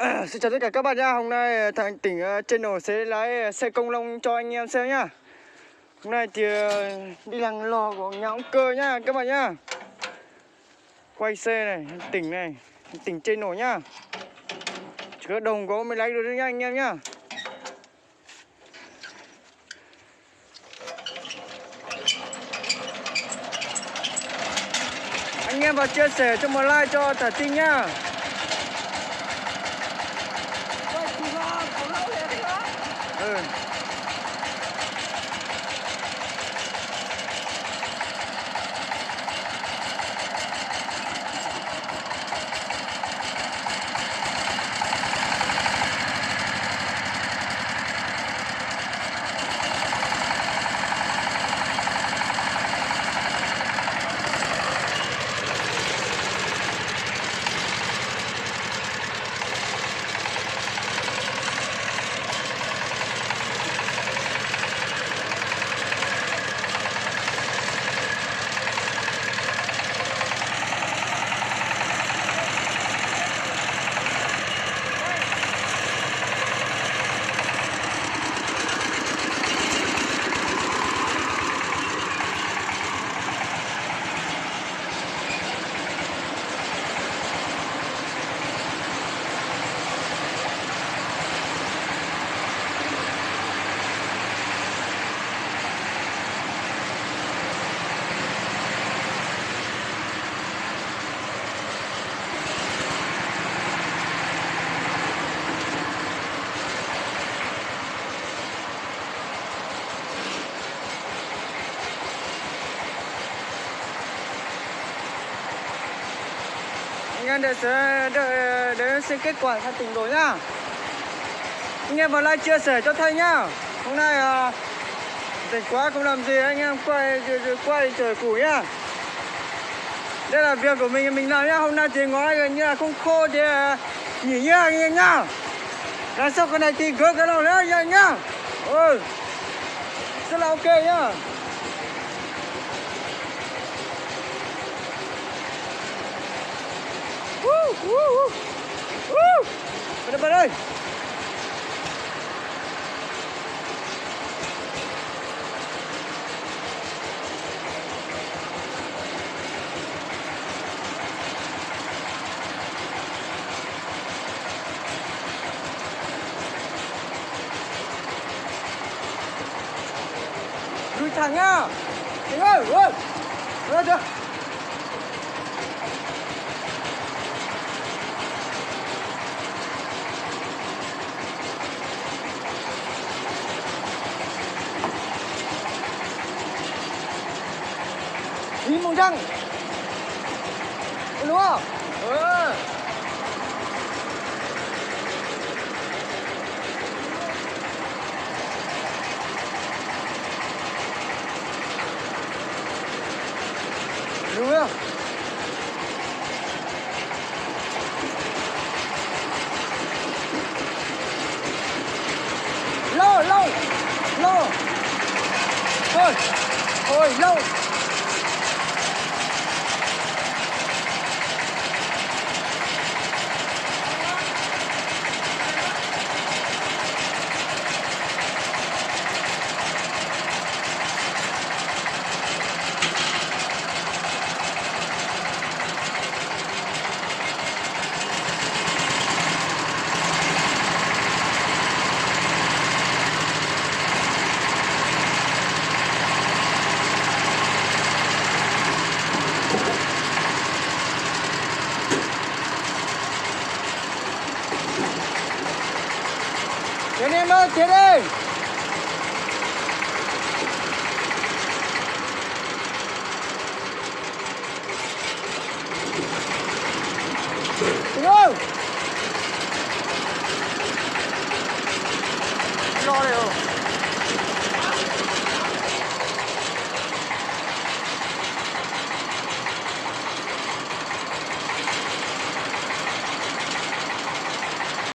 Xin chào tất cả các bạn nhá. Hôm nay thằng tỉnh Channel sẽ lái xe công nông cho anh em xem nhá. Hôm nay thì đi làng lò của nhà ông Cơ nhá các bạn nhá. Quay xe này, tỉnh Channel nhá. Chỉ có đồng có mới lái được nhá anh em nhá. Anh em vào chia sẻ cho một like cho Thả Tinh nhá. Ừ. Anh em để xem kết quả Thả Tỉnh rồi nhá. Anh em vào like chia sẻ cho thầy nhá. Hôm nay rảnh quá không làm gì, anh em quay trời củi nhá. Đây là việc của mình làm nhá. Hôm nay thì ngói gần như là không khô thì nghỉ nhá anh em nhá. Lần sau cái này thì gỡ cái nào nữa nha anh nhá. Rất là ok nhá. Bạn ơi. Lùi thẳng nhá. Anh ơi, ơi chưa? Nhìn màu trắng. Đúng không? Đúng không? Lâu thôi lâu. Tiến em ơi, tiến đi.